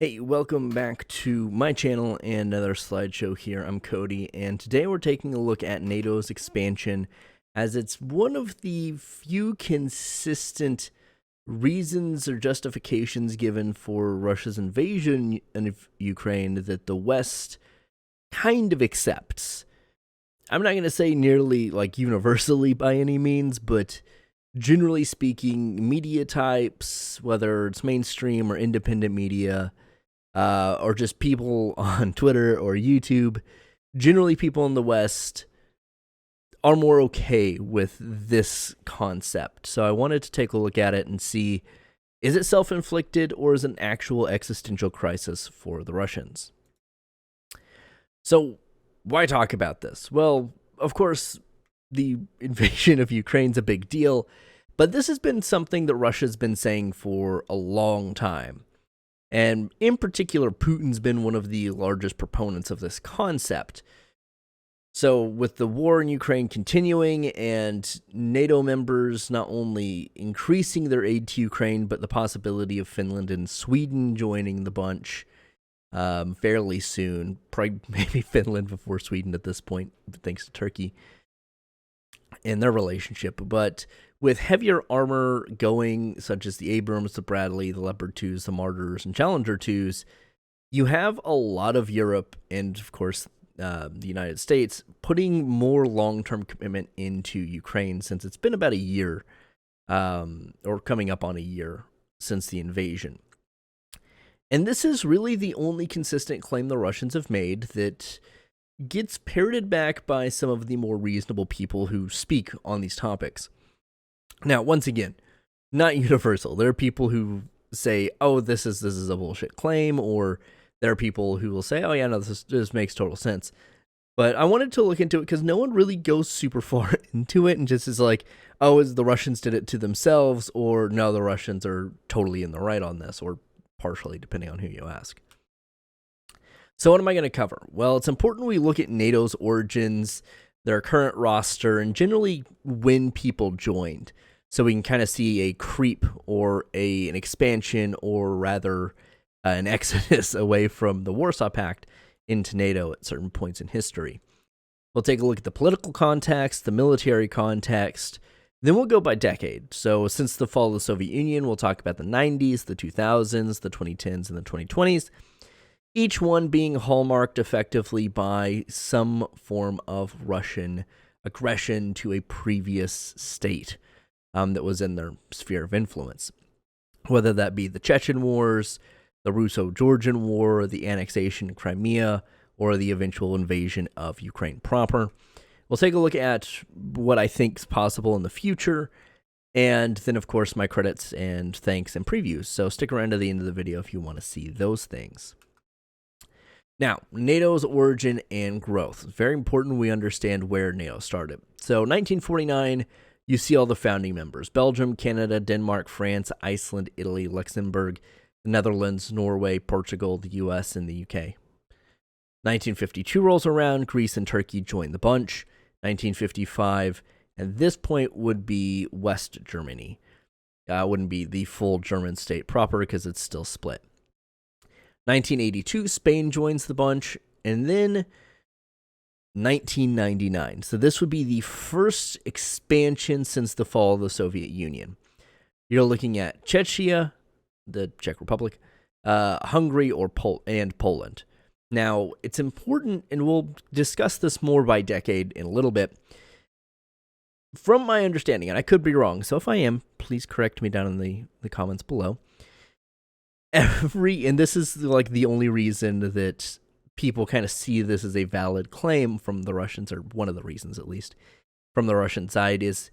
Hey, welcome back to my channel and another slideshow here. I'm Cody, and today we're taking a look at NATO's expansion, as it's one of the few consistent reasons or justifications given for Russia's invasion of Ukraine that the West kind of accepts. I'm not going to say nearly universally by any means, but generally speaking, media types, whether it's mainstream or independent media, or just people on Twitter or YouTube, generally people in the West are more okay with this concept. So I wanted to take a look at it and see, is it self-inflicted or is it an actual existential crisis for the Russians? So why talk about this? Well, of course, the invasion of Ukraine's a big deal, but this has been something that Russia's been saying for a long time. And in particular, Putin's been one of the largest proponents of this concept. So with the war in Ukraine continuing and NATO members not only increasing their aid to Ukraine, but the possibility of Finland and Sweden joining the bunch fairly soon, probably maybe Finland before Sweden at this point, thanks to Turkey and their relationship. But with heavier armor going, such as the Abrams, the Bradley, the Leopard 2s, the Martyrs, and Challenger 2s, you have a lot of Europe and, of course, the United States putting more long-term commitment into Ukraine, since it's been about a year, or coming up on a year since the invasion. And this is really the only consistent claim the Russians have made that gets parroted back by some of the more reasonable people who speak on these topics. Now, once again, not universal. There are people who say, oh, this is a bullshit claim, or there are people who will say, oh yeah, no, this makes total sense. But I wanted to look into it because no one really goes super far into it and just is like, oh, the Russians did it to themselves, or no, the Russians are totally in the right on this, or partially, depending on who you ask. So what am I going to cover? Well, it's important we look at NATO's origins, their current roster, and generally when people joined, so we can kind of see a creep or an expansion, or rather an exodus away from the Warsaw Pact into NATO at certain points in history. We'll take a look at the political context, the military context, then we'll go by decade. So since the fall of the Soviet Union, we'll talk about the 90s, the 2000s, the 2010s, and the 2020s, each one being hallmarked effectively by some form of Russian aggression to a previous state that was in their sphere of influence, whether that be the Chechen Wars, the Russo-Georgian War, the annexation of Crimea, or the eventual invasion of Ukraine proper. We'll take a look at what I think is possible in the future, and then, of course, my credits and thanks and previews. So stick around to the end of the video if you want to see those things. Now, NATO's origin and growth. It's very important we understand where NATO started. So 1949, you see all the founding members: Belgium, Canada, Denmark, France, Iceland, Italy, Luxembourg, the Netherlands, Norway, Portugal, the US, and the UK. 1952 rolls around, Greece and Turkey join the bunch. 1955, at this point, would be West Germany. Wouldn't be the full German state proper because it's still split. 1982, Spain joins the bunch, and then 1999. So this would be the first expansion since the fall of the Soviet Union. You're looking at Czechia, the Czech Republic, Hungary, and Poland. Now, it's important, and we'll discuss this more by decade in a little bit. From my understanding, and I could be wrong, so if I am, please correct me down in the comments below. And this is like the only reason that people kind of see this as a valid claim from the Russians, or one of the reasons at least, from the Russian side, is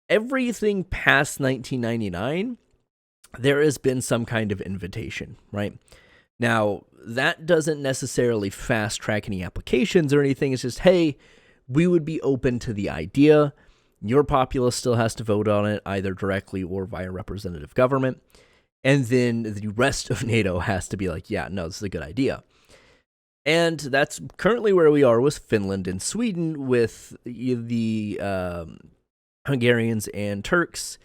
everything past 1999, there has been some kind of invitation, right? Now, that doesn't necessarily fast-track any applications or anything. It's just, hey, we would be open to the idea. Your populace still has to vote on it, either directly or via representative government. And then the rest of NATO has to be like, yeah, no, this is a good idea. And that's currently where we are with Finland and Sweden, with the Hungarians and Turks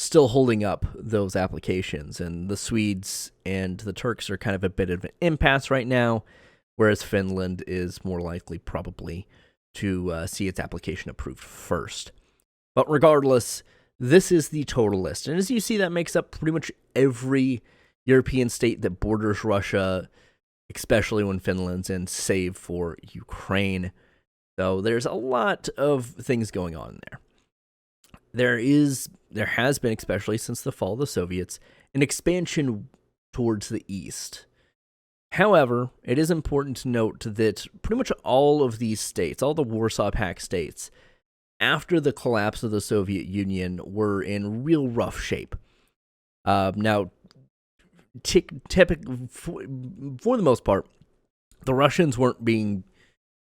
still holding up those applications. And the Swedes and the Turks are kind of a bit of an impasse right now, whereas Finland is more likely probably to see its application approved first. But regardless, this is the total list. And as you see, that makes up pretty much every European state that borders Russia, especially when Finland's in, save for Ukraine. So there's a lot of things going on there. There has been, especially since the fall of the Soviets, an expansion towards the east. However, it is important to note that pretty much all of these states, all the Warsaw Pact states, after the collapse of the Soviet Union, were in real rough shape. Now, for the most part, the Russians weren't being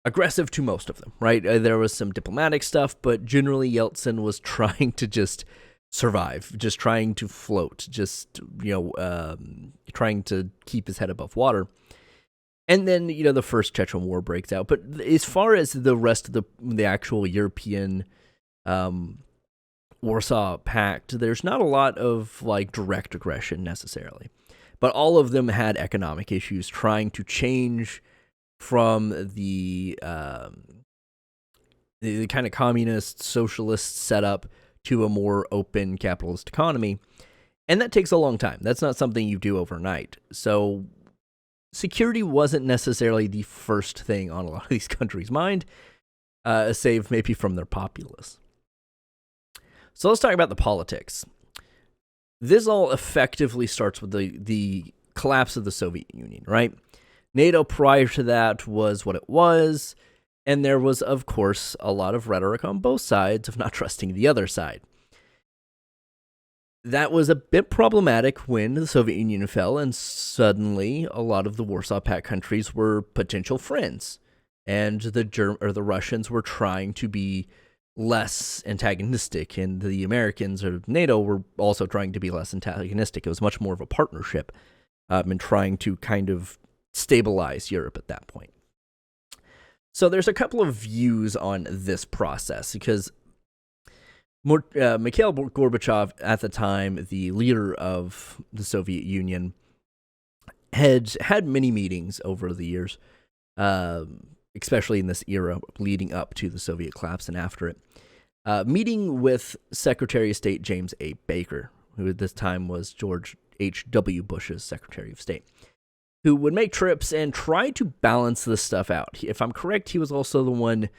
aggressive to most of them, right? There was some diplomatic stuff, but generally Yeltsin was trying to just survive, just trying to float, just, trying to keep his head above water. And then, the first Chechen War breaks out. But as far as the rest of the actual European Warsaw Pact, there's not a lot of, direct aggression necessarily. But all of them had economic issues trying to change from the kind of communist, socialist setup to a more open capitalist economy. And that takes a long time. That's not something you do overnight. So security wasn't necessarily the first thing on a lot of these countries' mind, save maybe from their populace. So let's talk about the politics. This all effectively starts with the collapse of the Soviet Union, right? NATO prior to that was what it was, and there was, of course, a lot of rhetoric on both sides of not trusting the other side. That was a bit problematic when the Soviet Union fell, and suddenly a lot of the Warsaw Pact countries were potential friends, and the Russians were trying to be less antagonistic, and the Americans or NATO were also trying to be less antagonistic. It was much more of a partnership, and trying to kind of stabilize Europe at that point. So there's a couple of views on this process, because Mikhail Gorbachev, at the time, the leader of the Soviet Union, had many meetings over the years, especially in this era leading up to the Soviet collapse and after it, meeting with Secretary of State James A. Baker, who at this time was George H.W. Bush's Secretary of State, who would make trips and try to balance this stuff out. If I'm correct, he was also the one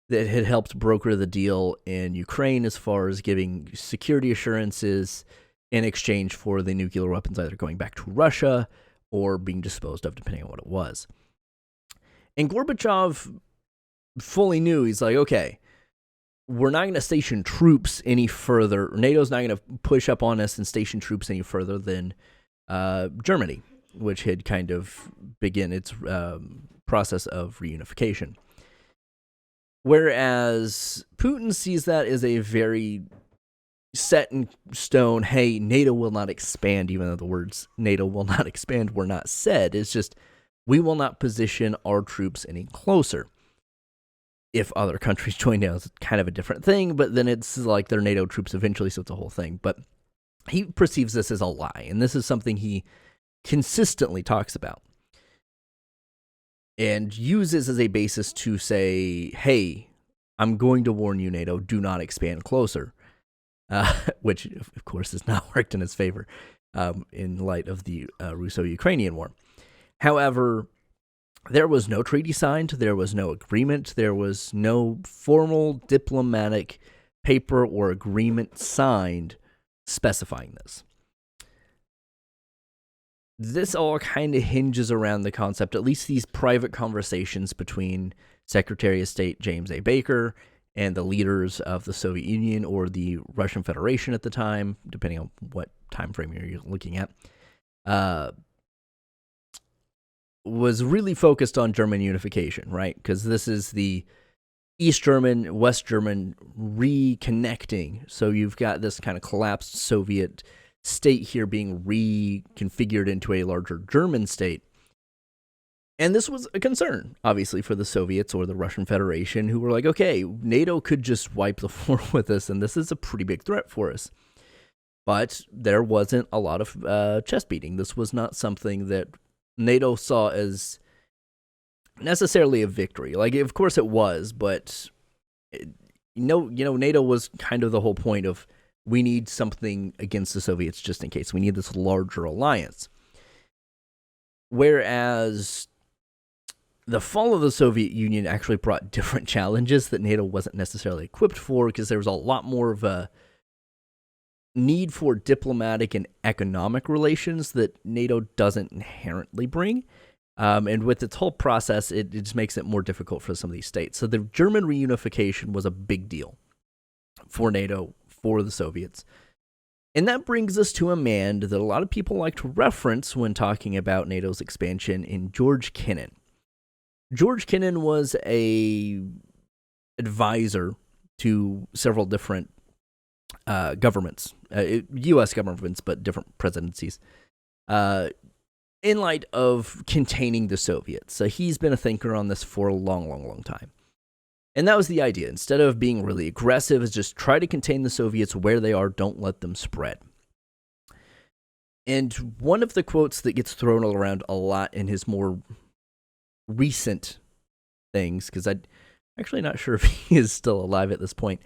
that had helped broker the deal in Ukraine as far as giving security assurances in exchange for the nuclear weapons either going back to Russia or being disposed of, depending on what it was. And Gorbachev fully knew, he's like, okay, we're not going to station troops any further. NATO's not going to push up on us and station troops any further than Germany, which had kind of begun its process of reunification. Whereas Putin sees that as a very set in stone, hey, NATO will not expand, even though the words NATO will not expand were not said. It's just, we will not position our troops any closer. If other countries join now, it's kind of a different thing, but then it's like they're NATO troops eventually, so it's a whole thing. But he perceives this as a lie, and this is something he consistently talks about and uses as a basis to say, hey, I'm going to warn you, NATO, do not expand closer, which, of course, has not worked in his favor in light of the Russo-Ukrainian War. However, there was no treaty signed, there was no agreement, there was no formal diplomatic paper or agreement signed specifying this. This all kind of hinges around the concept, at least these private conversations between Secretary of State James A. Baker and the leaders of the Soviet Union or the Russian Federation at the time, depending on what time frame you're looking at, was really focused on German unification, right? Because this is the East German, West German reconnecting. So you've got this kind of collapsed Soviet state here being reconfigured into a larger German state. And this was a concern, obviously, for the Soviets or the Russian Federation, who were like, okay, NATO could just wipe the floor with us, and this is a pretty big threat for us. But there wasn't a lot of chest beating. This was not something that NATO saw as necessarily a victory. Like, of course it was, but NATO was kind of the whole point of, we need something against the Soviets just in case. We need this larger alliance. Whereas the fall of the Soviet Union actually brought different challenges that NATO wasn't necessarily equipped for, because there was a lot more of a need for diplomatic and economic relations that NATO doesn't inherently bring. And with its whole process, it just makes it more difficult for some of these states. So the German reunification was a big deal for NATO, for the Soviets. And that brings us to a man that a lot of people like to reference when talking about NATO's expansion, in George Kennan. George Kennan was a advisor to several different governments, U.S. governments, but different presidencies, in light of containing the Soviets. So he's been a thinker on this for a long, long, long time. And that was the idea. Instead of being really aggressive, is just try to contain the Soviets where they are, don't let them spread. And one of the quotes that gets thrown around a lot in his more recent things, because I'm actually not sure if he is still alive at this point,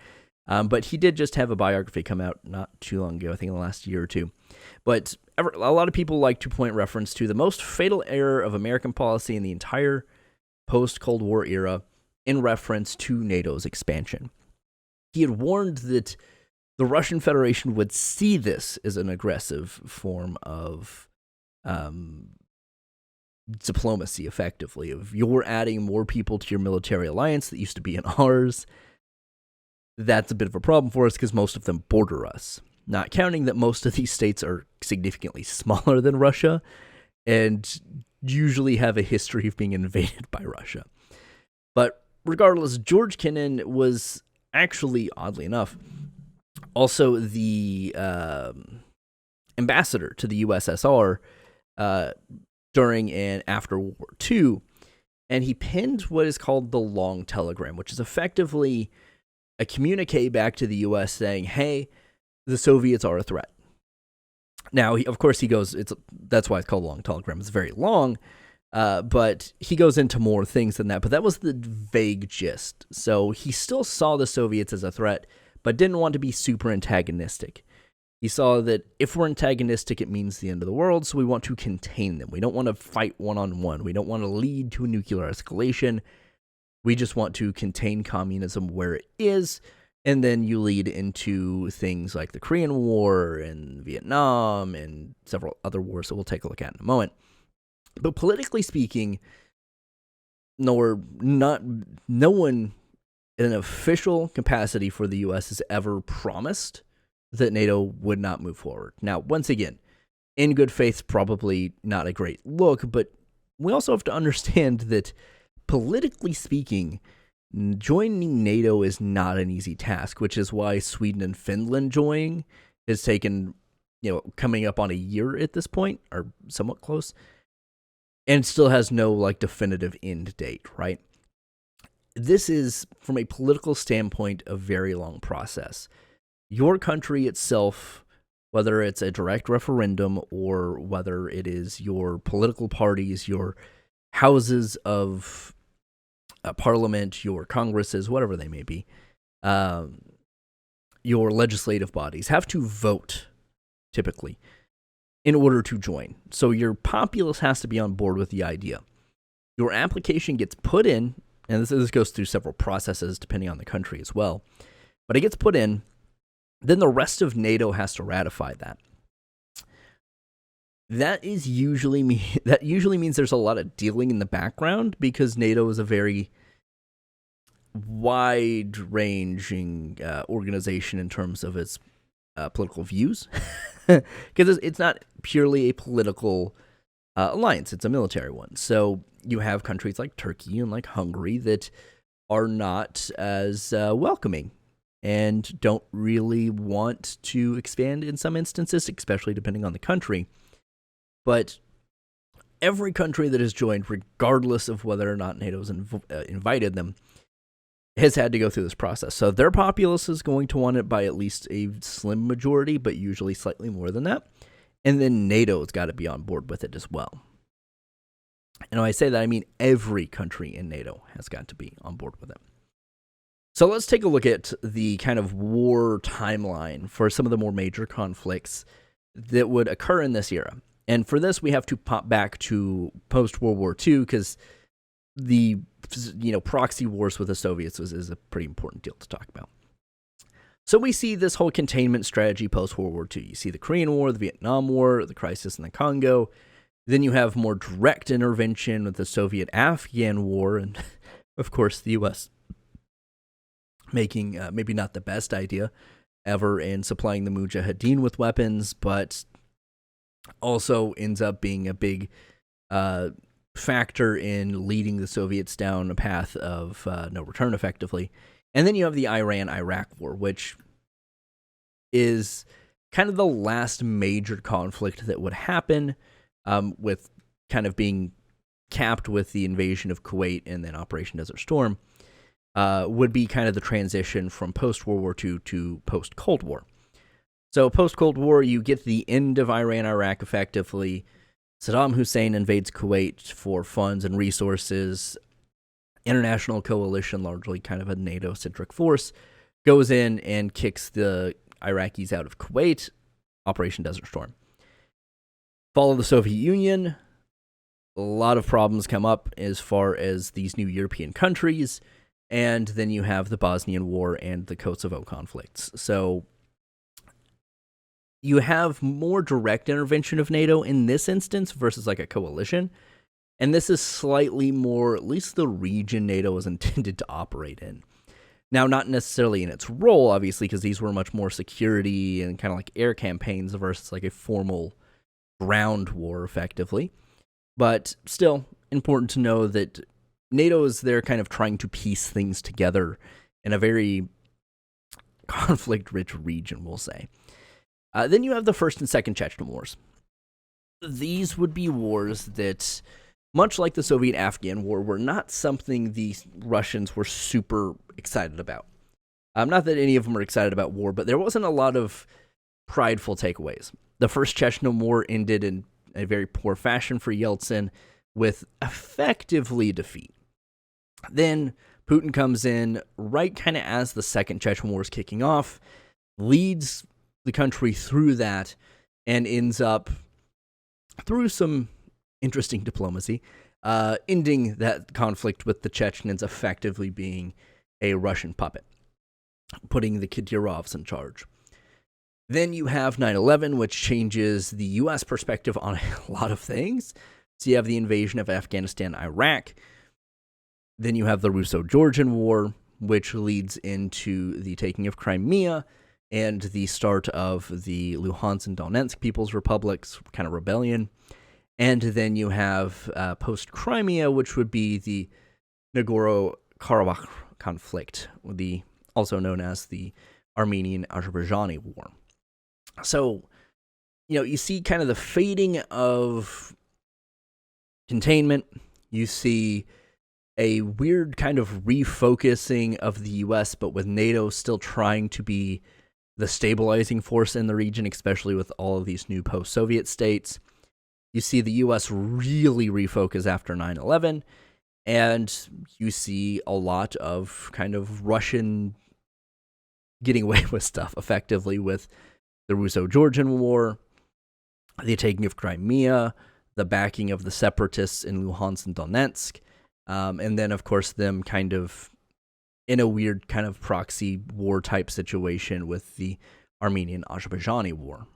but he did just have a biography come out not too long ago, I think in the last year or two. But a lot of people like to point reference to the most fatal error of American policy in the entire post-Cold War era, in reference to NATO's expansion. He had warned that the Russian Federation would see this as an aggressive form of diplomacy, effectively, of you're adding more people to your military alliance that used to be in ours. That's a bit of a problem for us because most of them border us. Not counting that most of these states are significantly smaller than Russia and usually have a history of being invaded by Russia. But regardless, George Kennan was actually, oddly enough, also the ambassador to the USSR during and after World War II, and he penned what is called the Long Telegram, which is effectively a communique back to the U.S. saying, hey, the Soviets are a threat. Now, of course, he goes, that's why it's called a Long Telegram. It's very long, but he goes into more things than that. But that was the vague gist. So he still saw the Soviets as a threat, but didn't want to be super antagonistic. He saw that if we're antagonistic, it means the end of the world, so we want to contain them. We don't want to fight one-on-one. We don't want to lead to a nuclear escalation. We just want to contain communism where it is, and then you lead into things like the Korean War and Vietnam and several other wars that we'll take a look at in a moment. But politically speaking, no one in an official capacity for the U.S. has ever promised that NATO would not move forward. Now, once again, in good faith, probably not a great look, but we also have to understand that politically speaking, joining NATO is not an easy task, which is why Sweden and Finland joining has taken, coming up on a year at this point, or somewhat close, and still has no definitive end date, right? This is, from a political standpoint, a very long process. Your country itself, whether it's a direct referendum or whether it is your political parties, your houses of parliament, your congresses, whatever they may be, your legislative bodies have to vote, typically, in order to join. So your populace has to be on board with the idea. Your application gets put in, and this goes through several processes depending on the country as well, but it gets put in, then the rest of NATO has to ratify that. That usually means there's a lot of dealing in the background, because NATO is a very wide-ranging organization in terms of its political views, because it's not purely a political alliance, it's a military one. So you have countries like Turkey and like Hungary that are not as welcoming and don't really want to expand in some instances, especially depending on the country. But every country that has joined, regardless of whether or not NATO's invited them, has had to go through this process. So their populace is going to want it by at least a slim majority, but usually slightly more than that. And then NATO's got to be on board with it as well. And when I say that, I mean every country in NATO has got to be on board with it. So let's take a look at the kind of war timeline for some of the more major conflicts that would occur in this era. And for this, we have to pop back to post-World War II, because the proxy wars with the Soviets is a pretty important deal to talk about. So we see this whole containment strategy post-World War II. You see the Korean War, the Vietnam War, the crisis in the Congo. Then you have more direct intervention with the Soviet-Afghan War, and of course the U.S. making maybe not the best idea ever in supplying the Mujahideen with weapons, but also ends up being a big factor in leading the Soviets down a path of no return, effectively. And then you have the Iran-Iraq War, which is kind of the last major conflict that would happen, with kind of being capped with the invasion of Kuwait and then Operation Desert Storm, would be kind of the transition from post-World War II to post-Cold War. So post-Cold War, you get the end of Iran-Iraq effectively. Saddam Hussein invades Kuwait for funds and resources. International coalition, largely kind of a NATO-centric force, goes in and kicks the Iraqis out of Kuwait, Operation Desert Storm. Fall of the Soviet Union, a lot of problems come up as far as these new European countries, and then you have the Bosnian War and the Kosovo conflicts. So you have more direct intervention of NATO in this instance versus like a coalition. And this is slightly more, at least the region NATO is intended to operate in. Now, not necessarily in its role, obviously, because these were much more security and kind of like air campaigns versus like a formal ground war, effectively. But still, important to know that NATO is there kind of trying to piece things together in a very conflict-rich region, we'll say. Then you have the First and Second Chechen Wars. These would be wars that, much like the Soviet-Afghan War, were not something the Russians were super excited about. Not that any of them were excited about war, but there wasn't a lot of prideful takeaways. The First Chechen War ended in a very poor fashion for Yeltsin, with effectively defeat. Then Putin comes in right kind of as the Second Chechen War is kicking off, leads the country through that, and ends up, through some interesting diplomacy, ending that conflict with the Chechens effectively being a Russian puppet, putting the Kadyrovs in charge. Then you have 9/11, which changes the U.S. perspective on a lot of things. So you have the invasion of Afghanistan, Iraq. Then you have the Russo-Georgian War, which leads into the taking of Crimea and the start of the Luhansk and Donetsk People's Republics, kind of rebellion. And then you have post-Crimea, which would be the Nagorno-Karabakh conflict, also known as the Armenian-Azerbaijani War. So, you see kind of the fading of containment. You see a weird kind of refocusing of the U.S., but with NATO still trying to be the stabilizing force in the region, especially with all of these new post-Soviet states. You see the U.S. really refocus after 9/11, and you see a lot of kind of Russian getting away with stuff, effectively, with the Russo-Georgian War, the taking of Crimea, the backing of the Separatists in Luhansk and Donetsk, and then, of course, them kind of in a weird kind of proxy war type situation with the Armenian-Azerbaijani War.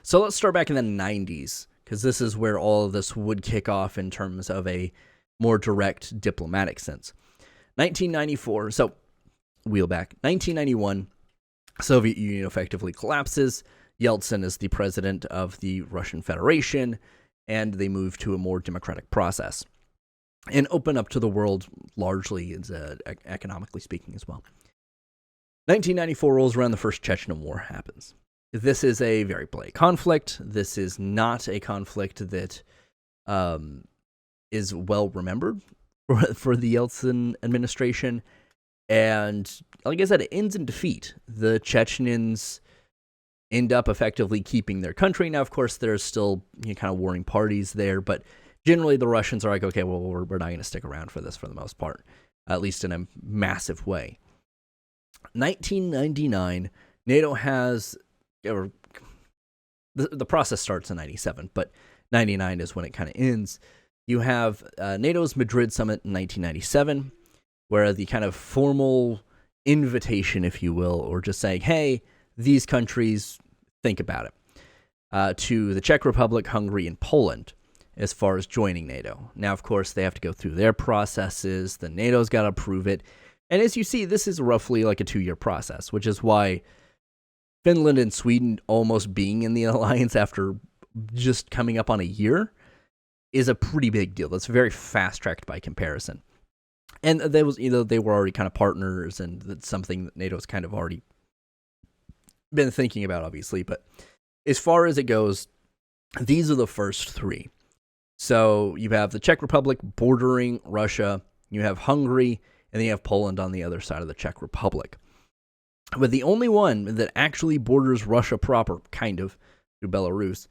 So let's start back in the 90s, because this is where all of this would kick off in terms of a more direct diplomatic sense. 1994, so wheel back. 1991, Soviet Union effectively collapses. Yeltsin is the president of the Russian Federation, and they move to a more democratic process and open up to the world largely, economically speaking, as well. 1994 rolls around, the First Chechen War happens. This is a very bloody conflict. This is not a conflict that is well remembered for the Yeltsin administration. And like I said, it ends in defeat. The Chechens end up effectively keeping their country. Now, of course, there's still kind of warring parties there, but generally the Russians are like, okay, well, we're not going to stick around for this for the most part, at least in a massive way. 1999, NATO has, or the process starts in 97, but 99 is when it kind of ends. You have NATO's Madrid summit in 1997, where the kind of formal invitation, if you will, or just saying, hey, these countries, think about it, to the Czech Republic, Hungary, and Poland as far as joining NATO. Now, of course, they have to go through their processes. The NATO's got to approve it. And as you see, this is roughly like a 2-year process, which is why Finland and Sweden almost being in the alliance after just coming up on a year is a pretty big deal. That's very fast-tracked by comparison. And they were already kind of partners, and that's something that NATO's kind of already been thinking about, obviously. But as far as it goes, these are the first 3. So you have the Czech Republic bordering Russia, you have Hungary, and then you have Poland on the other side of the Czech Republic. But the only one that actually borders Russia proper, kind of, through Belarus,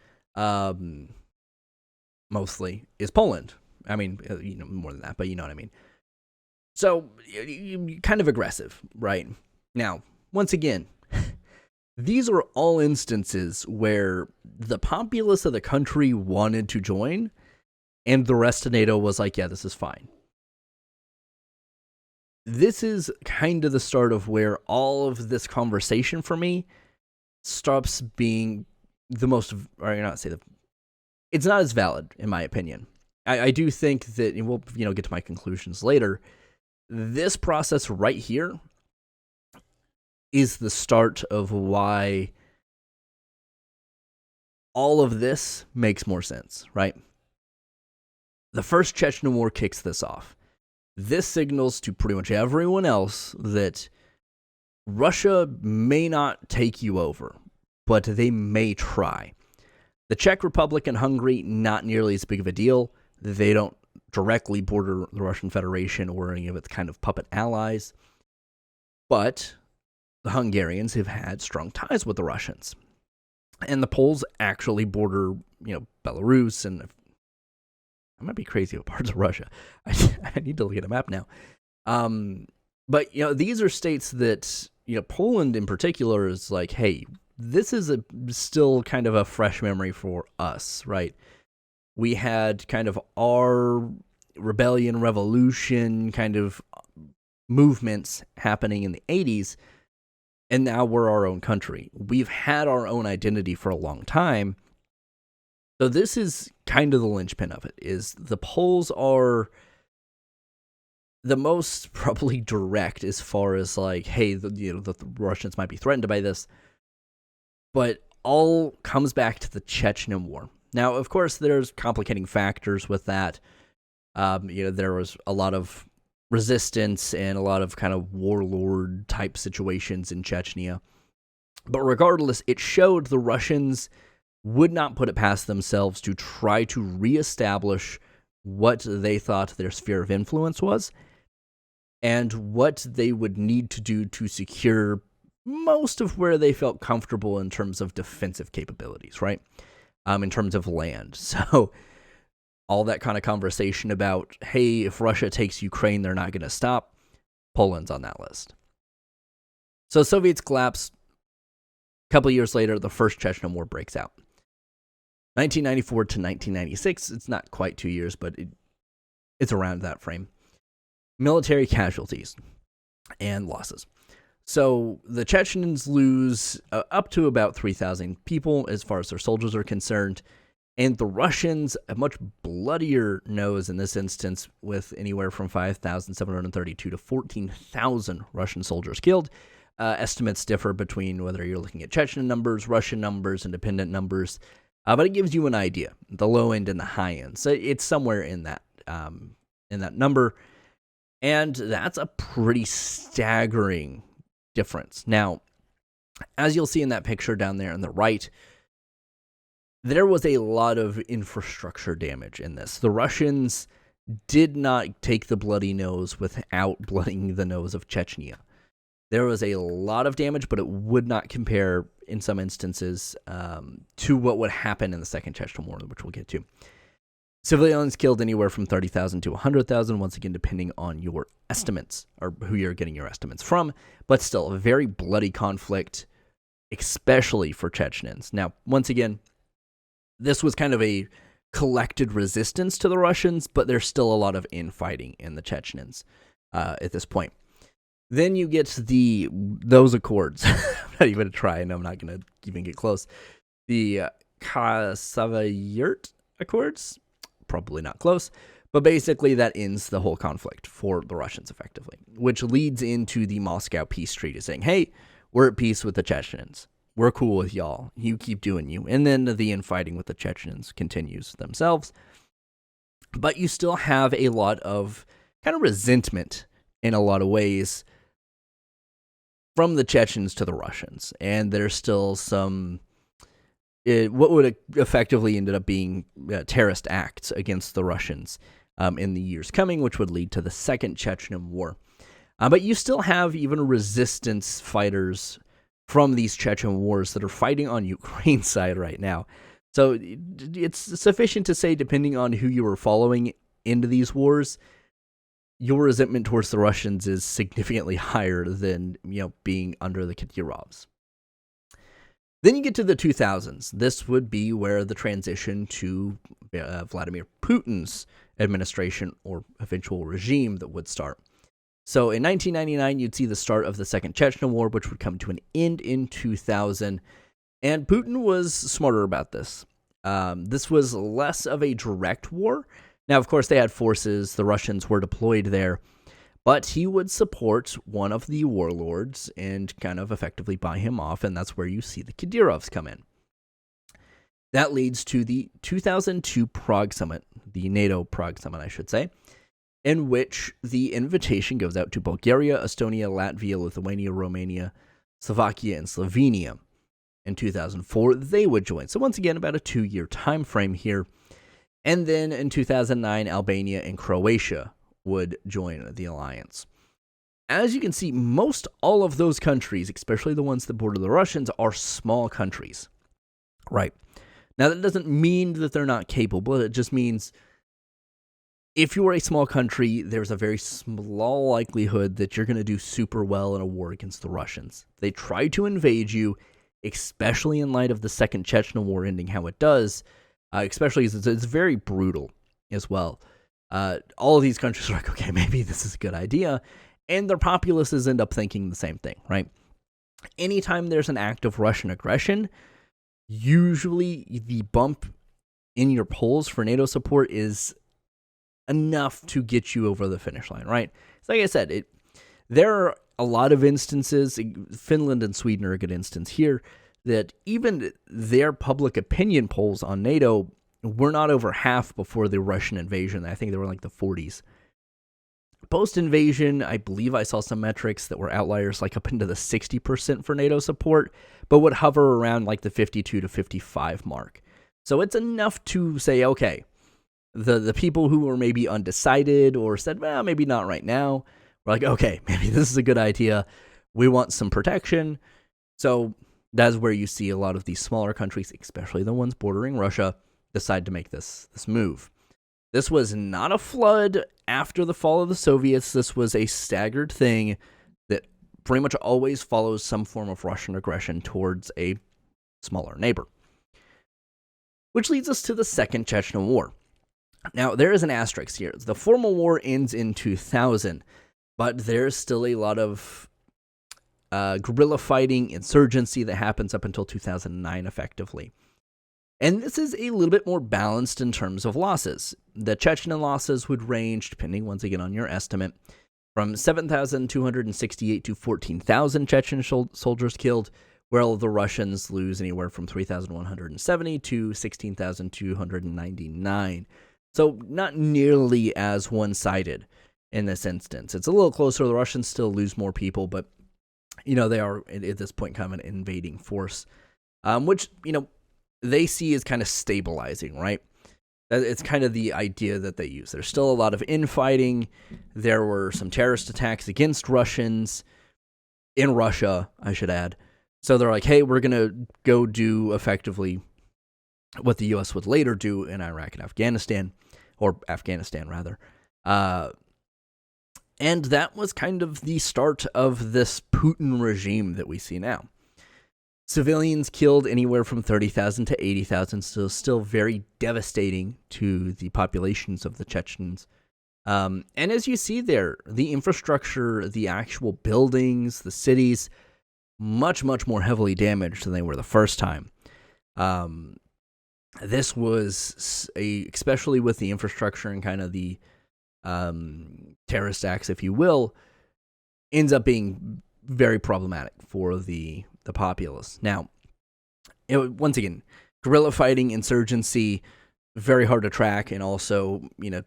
mostly, is Poland. I mean, more than that, but you know what I mean. So, kind of aggressive, right? Now, once again, these are all instances where the populace of the country wanted to join, and the rest of NATO was like, yeah, this is fine. This is kind of the start of where all of this conversation for me stops being the most, or not say it's not as valid, in my opinion. I do think that, and we'll get to my conclusions later, this process right here is the start of why all of this makes more sense, right? The first Chechen War kicks this off. This signals to pretty much everyone else that Russia may not take you over, but they may try. The Czech Republic and Hungary, not nearly as big of a deal. They don't directly border the Russian Federation or any of its kind of puppet allies. But the Hungarians have had strong ties with the Russians. And the Poles actually border, Belarus, and I might be crazy about parts of Russia. I need to look at a map now. But, these are states that, Poland in particular is like, hey, this is still kind of a fresh memory for us, right? We had kind of our rebellion, revolution kind of movements happening in the 80s, and now we're our own country. We've had our own identity for a long time. So this is kind of the linchpin of it, is the Poles are the most probably direct as far as like, hey, the Russians might be threatened by this, but all comes back to the Chechen War. Now, of course, there's complicating factors with that. There was a lot of resistance and a lot of kind of warlord type situations in Chechnya. But regardless, it showed the Russians would not put it past themselves to try to reestablish what they thought their sphere of influence was and what they would need to do to secure most of where they felt comfortable in terms of defensive capabilities, right? In terms of land. So all that kind of conversation about, hey, if Russia takes Ukraine, they're not going to stop. Poland's on that list. So Soviets collapse. A couple of years later, the first Chechen War breaks out. 1994 to 1996, it's not quite 2 years, but it's around that frame. Military casualties and losses. So the Chechens lose up to about 3,000 people as far as their soldiers are concerned, and the Russians, a much bloodier nose in this instance, with anywhere from 5,732 to 14,000 Russian soldiers killed. Estimates differ between whether you're looking at Chechen numbers, Russian numbers, independent numbers, but it gives you an idea, the low end and the high end. So it's somewhere in that number, and that's a pretty staggering difference. Now, as you'll see in that picture down there on the right, there was a lot of infrastructure damage in this. The Russians did not take the bloody nose without blooding the nose of Chechnya. There was a lot of damage, but it would not compare in some instances to what would happen in the Second Chechen War, which we'll get to. Civilians killed anywhere from 30,000 to 100,000, once again, depending on your estimates or who you're getting your estimates from, but still a very bloody conflict, especially for Chechens. Now, once again, this was kind of a collected resistance to the Russians, but there's still a lot of infighting in the Chechens at this point. Then you get those accords. I'm not even going to try, and I'm not going to even get close. The Kasavayurt Accords, probably not close, but basically that ends the whole conflict for the Russians effectively, which leads into the Moscow Peace Treaty saying, hey, we're at peace with the Chechens. We're cool with y'all. You keep doing you. And then the infighting with the Chechens continues themselves. But you still have a lot of kind of resentment in a lot of ways from the Chechens to the Russians. And there's still some, what would effectively ended up being terrorist acts against the Russians in the years coming, which would lead to the Second Chechen War. But you still have even resistance fighters from these Chechen wars that are fighting on Ukraine's side right now. So it's sufficient to say, depending on who you were following into these wars, your resentment towards the Russians is significantly higher than, being under the Kadyrovs. Then you get to the 2000s. This would be where the transition to Vladimir Putin's administration or eventual regime that would start. So in 1999, you'd see the start of the Second Chechen War, which would come to an end in 2000. And Putin was smarter about this. This was less of a direct war. Now, of course, they had forces. The Russians were deployed there. But he would support one of the warlords and kind of effectively buy him off. And that's where you see the Kadyrovs come in. That leads to the 2002 Prague Summit, the NATO Prague Summit, I should say, in which the invitation goes out to Bulgaria, Estonia, Latvia, Lithuania, Romania, Slovakia, and Slovenia. In 2004, they would join. So once again, about a 2-year time frame here. And then in 2009, Albania and Croatia would join the alliance. As you can see, most all of those countries, especially the ones that border the Russians, are small countries. Right. Now, that doesn't mean that they're not capable. It just means if you are a small country, there's a very small likelihood that you're going to do super well in a war against the Russians. They try to invade you, especially in light of the Second Chechen War ending how it does, especially as it's very brutal as well. All of these countries are like, okay, maybe this is a good idea, and their populaces end up thinking the same thing, right? Anytime there's an act of Russian aggression, usually the bump in your polls for NATO support is enough to get you over the finish line, right? So like I said, there are a lot of instances, Finland and Sweden are a good instance here, that even their public opinion polls on NATO were not over half before the Russian invasion. I think they were like the 40s. Post-invasion, I believe I saw some metrics that were outliers, like up into the 60% for NATO support, but would hover around like the 52 to 55 mark. So it's enough to say, okay, the people who were maybe undecided or said, well, maybe not right now, were like, okay, maybe this is a good idea. We want some protection. So that's where you see a lot of these smaller countries, especially the ones bordering Russia, decide to make this move. This was not a flood after the fall of the Soviets. This was a staggered thing that pretty much always follows some form of Russian aggression towards a smaller neighbor. Which leads us to the Second Chechen War. Now, there is an asterisk here. The formal war ends in 2000, but there's still a lot of guerrilla fighting, insurgency that happens up until 2009 effectively. And this is a little bit more balanced in terms of losses. The Chechen losses would range, depending once again on your estimate, from 7,268 to 14,000 Chechen soldiers killed, while the Russians lose anywhere from 3,170 to 16,299. So not nearly as one-sided in this instance. It's a little closer. The Russians still lose more people, but they are at this point kind of an invading force, which they see as kind of stabilizing, right? It's kind of the idea that they use. There's still a lot of infighting. There were some terrorist attacks against Russians in Russia, I should add. So they're like, hey, we're going to go do effectively what the U.S. would later do in Iraq and Afghanistan, or Afghanistan, rather. And that was kind of the start of this Putin regime that we see now. Civilians killed anywhere from 30,000 to 80,000, so still very devastating to the populations of the Chechens. And as you see there, the infrastructure, the actual buildings, the cities, much, much more heavily damaged than they were the first time. This was, especially with the infrastructure and kind of the terrorist acts, if you will, ends up being very problematic for the populace. Now, once again, guerrilla fighting, insurgency, very hard to track, and also, it's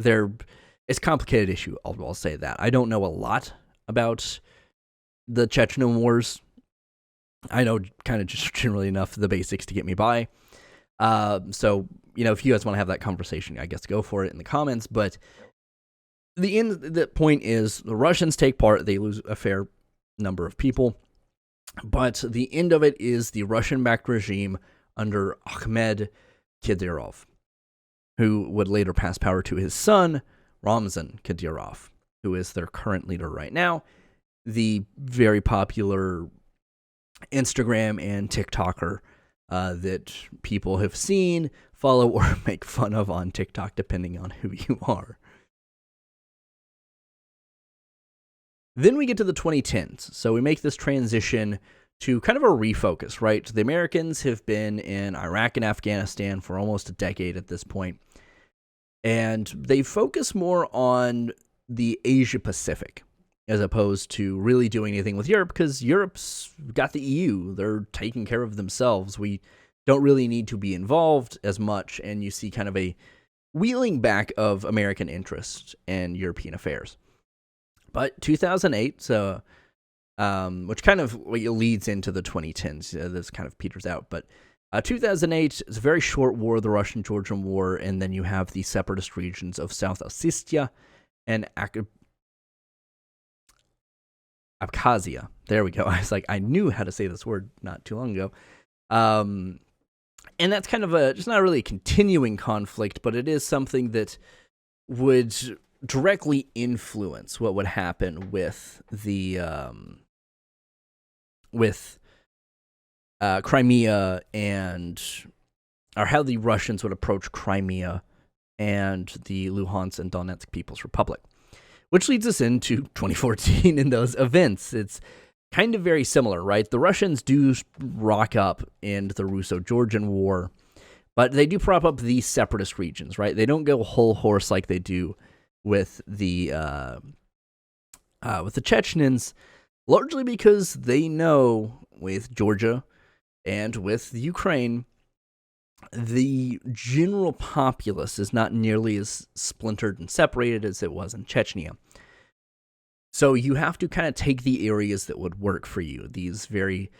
a complicated issue, I'll say that. I don't know a lot about the Chechen Wars. I know kind of just generally enough the basics to get me by. So, if you guys want to have that conversation, I guess go for it in the comments. But the point is, the Russians take part, they lose a fair number of people. But the end of it is the Russian-backed regime under Ahmed Kadyrov, who would later pass power to his son, Ramzan Kadyrov, who is their current leader right now, the very popular Instagram and TikToker that people have seen, follow, or make fun of on TikTok, depending on who you are. Then we get to the 2010s. So we make this transition to kind of a refocus, right? The Americans have been in Iraq and Afghanistan for almost a decade at this point, and they focus more on the Asia Pacific as opposed to really doing anything with Europe, because Europe's got the EU. They're taking care of themselves. We don't really need to be involved as much, and you see kind of a wheeling back of American interest in European affairs. But 2008, so which kind of leads into the 2010s. This kind of peters out. But 2008 is a very short war, the Russo-Georgian War, and then you have the separatist regions of South Ossetia and Abkhazia. There we go. I was like, I knew how to say this word not too long ago. And that's kind of just not really a continuing conflict, but it is something that would directly influence what would happen with the Crimea or how the Russians would approach Crimea and the Luhansk and Donetsk People's Republic, which leads us into 2014 in those events. It's kind of very similar, right? The Russians do rock up in the Russo-Georgian War, but they do prop up these separatist regions, right? They don't go whole horse like they do with the Chechens, largely because they know with Georgia and with Ukraine, the general populace is not nearly as splintered and separated as it was in Chechnya. So you have to kind of take the areas that would work for you, these very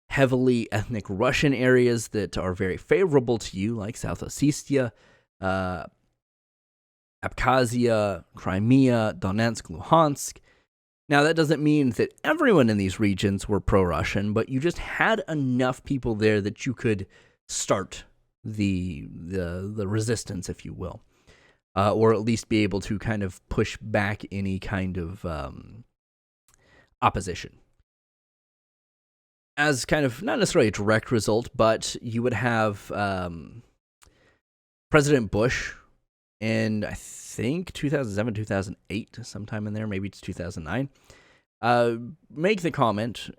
heavily ethnic Russian areas that are very favorable to you, like South Ossetia, Abkhazia, Crimea, Donetsk, Luhansk. Now, that doesn't mean that everyone in these regions were pro-Russian, but you just had enough people there that you could start the resistance, if you will, or at least be able to kind of push back any kind of opposition. As kind of, not necessarily a direct result, but you would have President Bush in, I think, 2007, 2008, sometime in there, maybe it's 2009, make the comment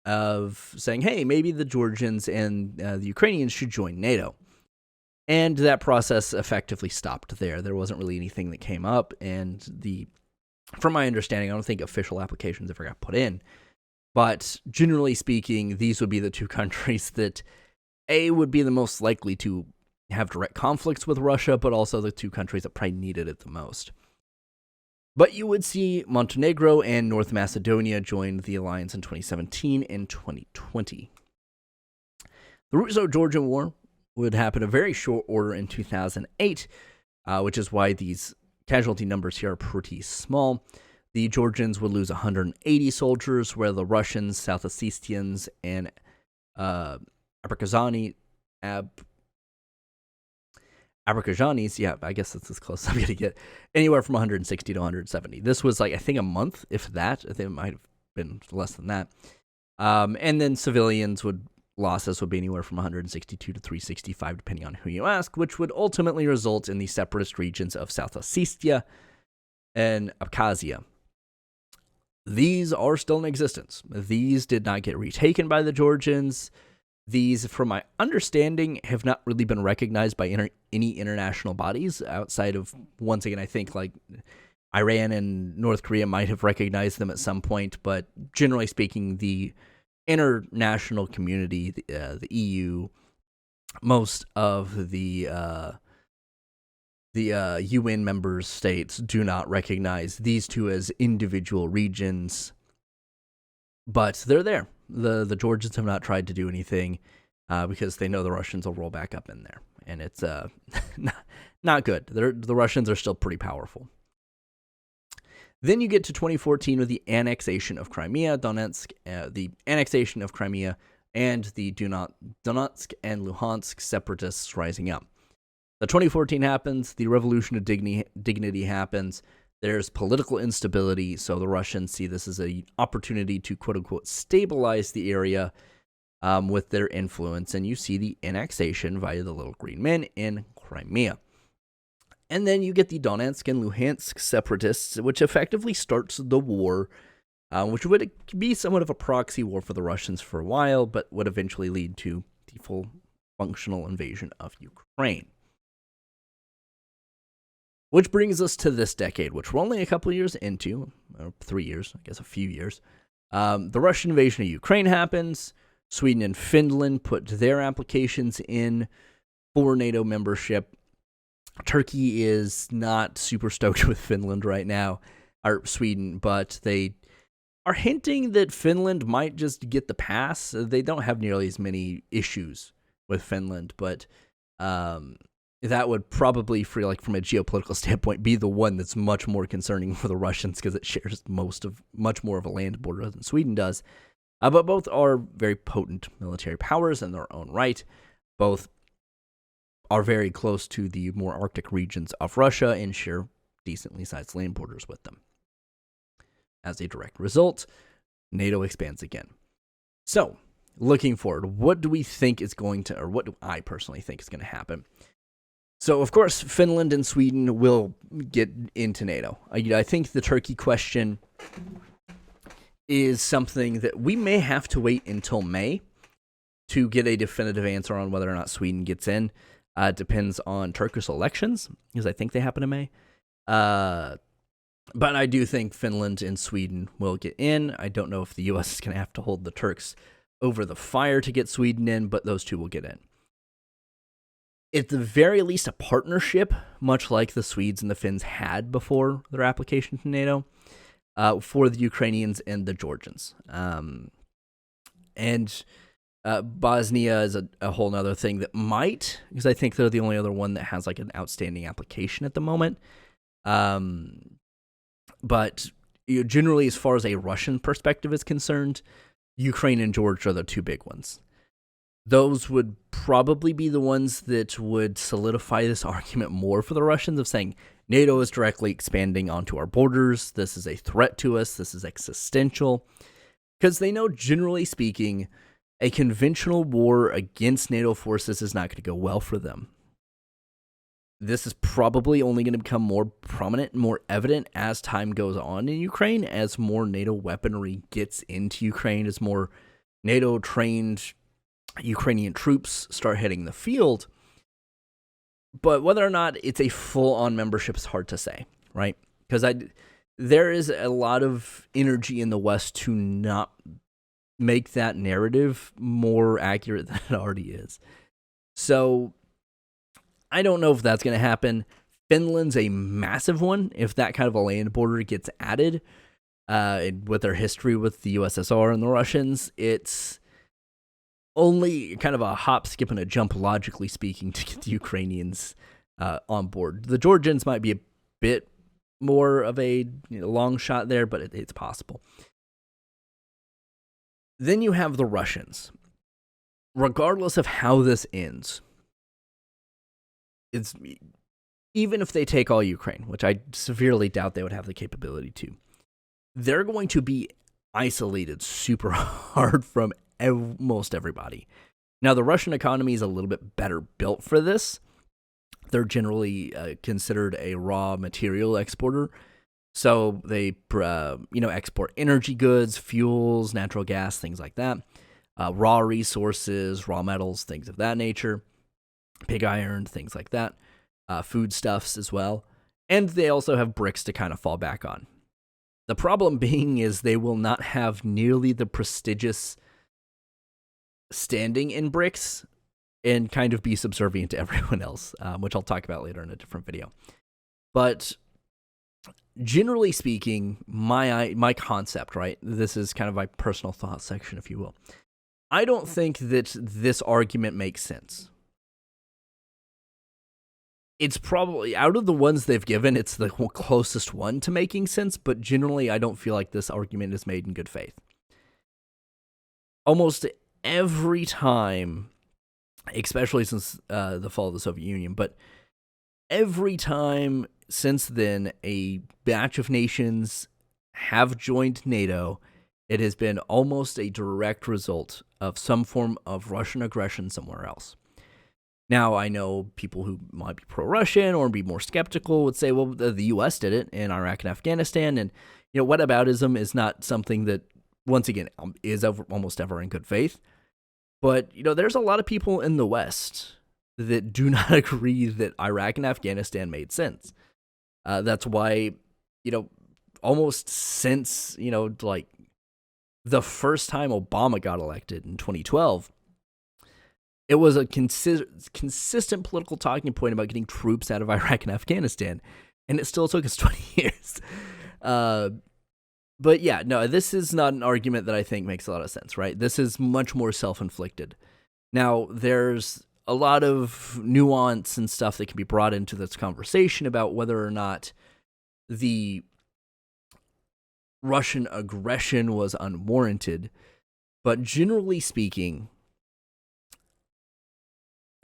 of saying, hey, maybe the Georgians and the Ukrainians should join NATO. And that process effectively stopped there. There wasn't really anything that came up, and from my understanding, I don't think official applications ever got put in. But generally speaking, these would be the two countries that, A, would be the most likely to have direct conflicts with Russia, but also the two countries that probably needed it the most. But you would see Montenegro and North Macedonia join the alliance in 2017 and 2020. The Russo-Georgian War would happen a very short order in 2008, which is why these casualty numbers here are pretty small. The Georgians would lose 180 soldiers, where the Russians, South Ossetians, and Abrazanis, yeah, I guess that's as close as I'm going to get, anywhere from 160 to 170. This was like, I think, a month, if that. I think it might have been less than that. And then civilians losses would be anywhere from 162 to 365, depending on who you ask, which would ultimately result in the separatist regions of South Ossetia and Abkhazia. These are still in existence. These did not get retaken by the Georgians. These, from my understanding, have not really been recognized by any international bodies outside of, once again, I think like Iran and North Korea might have recognized them at some point, but generally speaking, the international community, the EU, most of the UN member states do not recognize these two as individual regions, but they're there. The Georgians have not tried to do anything because they know the Russians will roll back up in there, and it's not good. The Russians are still pretty powerful. Then you get to 2014 with the annexation of Crimea, Donetsk, the annexation of Crimea, and the Donetsk and Luhansk separatists rising up. The 2014 happens, the revolution of dignity happens, there's political instability, so the Russians see this as an opportunity to quote-unquote stabilize the area with their influence, and you see the annexation via the little green men in Crimea. And then you get the Donetsk and Luhansk separatists, which effectively starts the war, which would be somewhat of a proxy war for the Russians for a while, but would eventually lead to the full functional invasion of Ukraine. Which brings us to this decade, which we're only a couple of years into, or 3 years, I guess a few years. The Russian invasion of Ukraine happens. Sweden and Finland put their applications in for NATO membership. Turkey is not super stoked with Finland right now, or Sweden, but they are hinting that Finland might just get the pass. They don't have nearly as many issues with Finland, but that would probably, from a geopolitical standpoint, be the one that's much more concerning for the Russians because it shares much more of a land border than Sweden does. But both are very potent military powers in their own right. Both are very close to the more Arctic regions of Russia and share decently sized land borders with them. As a direct result, NATO expands again. So, looking forward, what do we think is going to, or what do I personally think is going to happen? So, of course, Finland and Sweden will get into NATO. I think the Turkey question is something that we may have to wait until May to get a definitive answer on whether or not Sweden gets in. It depends on Turkish elections, because I think they happen in May. But I do think Finland and Sweden will get in. I don't know if the U.S. is going to have to hold the Turks over the fire to get Sweden in, but those two will get in. At the very least, a partnership, much like the Swedes and the Finns had before their application to NATO, for the Ukrainians and the Georgians. Bosnia is a whole nother thing that might, because I think they're the only other one that has like an outstanding application at the moment. But generally, as far as a Russian perspective is concerned, Ukraine and Georgia are the two big ones. Those would probably be the ones that would solidify this argument more for the Russians of saying NATO is directly expanding onto our borders. This is a threat to us. This is existential. Because they know, generally speaking, a conventional war against NATO forces is not going to go well for them. This is probably only going to become more prominent and more evident as time goes on in Ukraine, as more NATO weaponry gets into Ukraine, as more NATO-trained Ukrainian troops start hitting the field. But whether or not it's a full-on membership is hard to say, right? Because there is a lot of energy in the West to not make that narrative more accurate than it already is. So I don't know if that's going to happen. Finland's a massive one. If that kind of a land border gets added, with their history with the USSR and the Russians, it's only kind of a hop, skip, and a jump, logically speaking, to get the Ukrainians on board. The Georgians might be a bit more of a long shot there, but it's possible. Then you have the Russians. Regardless of how this ends, it's even if they take all Ukraine, which I severely doubt they would have the capability to, they're going to be isolated super hard from most everybody. Now, the Russian economy is a little bit better built for this. They're generally considered a raw material exporter. So they, export energy goods, fuels, natural gas, things like that, raw resources, raw metals, things of that nature, pig iron, things like that, foodstuffs as well. And they also have bricks to kind of fall back on. The problem being is they will not have nearly the prestigious standing in bricks and kind of be subservient to everyone else, which I'll talk about later in a different video. But generally speaking, my concept, right? This is kind of my personal thought section, if you will. I don't think that this argument makes sense. It's probably, out of the ones they've given, it's the closest one to making sense, but generally I don't feel like this argument is made in good faith. Almost every time, especially since the fall of the Soviet Union, but every time since then a batch of nations have joined NATO, it has been almost a direct result of some form of Russian aggression somewhere else. Now, I know people who might be pro-Russian or be more skeptical would say, well, the U.S. did it in Iraq and Afghanistan, and whataboutism is not something that, once again, is almost ever in good faith. But, there's a lot of people in the West that do not agree that Iraq and Afghanistan made sense. That's why, almost since, like the first time Obama got elected in 2012, it was a consistent political talking point about getting troops out of Iraq and Afghanistan, and it still took us 20 years. But yeah, no, this is not an argument that I think makes a lot of sense, right? This is much more self-inflicted. Now, there's a lot of nuance and stuff that can be brought into this conversation about whether or not the Russian aggression was unwarranted, but generally speaking,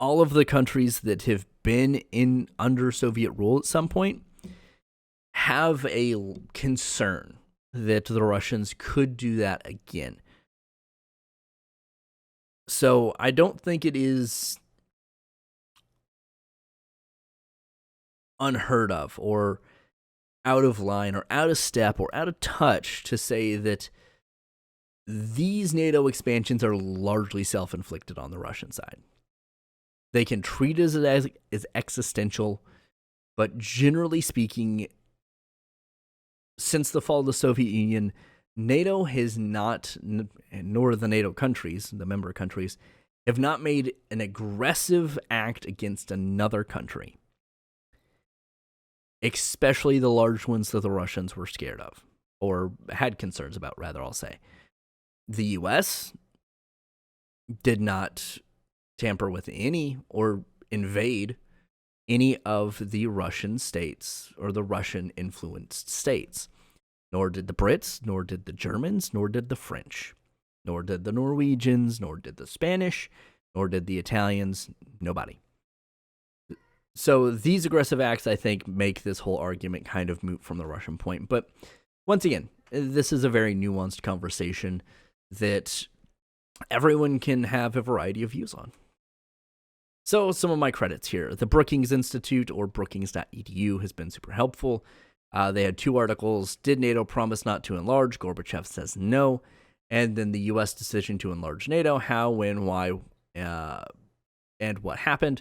all of the countries that have been under Soviet rule at some point have a concern that the Russians could do that again. So I don't think it is unheard of or out of line or out of step or out of touch to say that these NATO expansions are largely self-inflicted on the Russian side. They can treat it as existential, but generally speaking, since the fall of the Soviet Union, NATO has not, nor the NATO countries, the member countries, have not made an aggressive act against another country, especially the large ones that the Russians were scared of, or had concerns about, rather, I'll say. The U.S. did not tamper with any or invade any of the Russian states or the Russian-influenced states. Nor did the Brits, nor did the Germans, nor did the French, nor did the Norwegians, nor did the Spanish, nor did the Italians, nobody. So these aggressive acts, I think, make this whole argument kind of moot from the Russian point. But once again, this is a very nuanced conversation that everyone can have a variety of views on. So some of my credits here. The Brookings Institute, or brookings.edu, has been super helpful. They had 2 articles. Did NATO promise not to enlarge? Gorbachev says no. And then the U.S. decision to enlarge NATO. How, when, why, and what happened.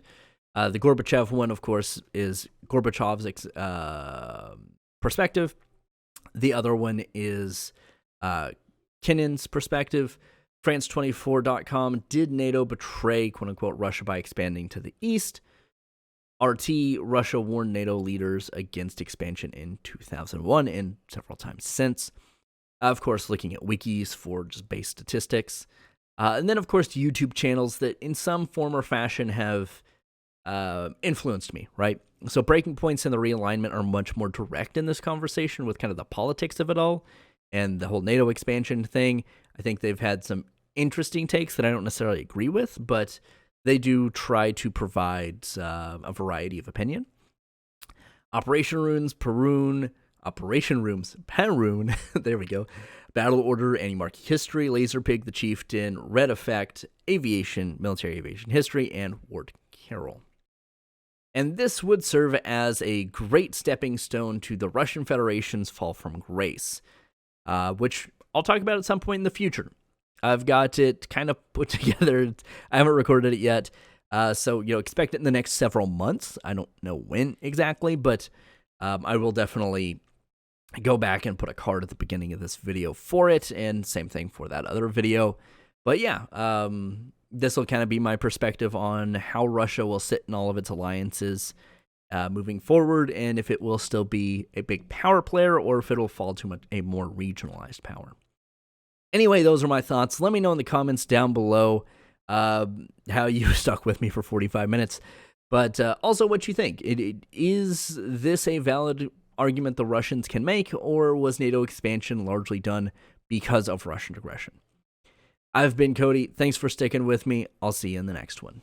The Gorbachev one, of course, is Gorbachev's perspective. The other one is Kinnon's perspective. France24.com, did NATO betray, quote-unquote, Russia by expanding to the east? RT, Russia warned NATO leaders against expansion in 2001 and several times since. Of course, looking at wikis for just base statistics. And then, of course, YouTube channels that in some form or fashion have influenced me, right? So breaking points and the realignment are much more direct in this conversation with kind of the politics of it all and the whole NATO expansion thing. I think they've had some interesting takes that I don't necessarily agree with, but they do try to provide a variety of opinion. Operation Rooms, Perun, there we go. Battle Order, Anti-Marquee History, Laserpig, The Chieftain, Red Effect, Aviation, Military Aviation History, and Ward Carroll. And this would serve as a great stepping stone to the Russian Federation's fall from grace, which I'll talk about at some point in the future. I've got it kind of put together. I haven't recorded it yet, so expect it in the next several months. I don't know when exactly, but I will definitely go back and put a card at the beginning of this video for it, and same thing for that other video. But yeah, this will kind of be my perspective on how Russia will sit in all of its alliances moving forward, and if it will still be a big power player or if it'll fall to a more regionalized power. Anyway, those are my thoughts. Let me know in the comments down below how you stuck with me for 45 minutes, but also what you think. Is this a valid argument the Russians can make, or was NATO expansion largely done because of Russian aggression? I've been Cody. Thanks for sticking with me. I'll see you in the next one.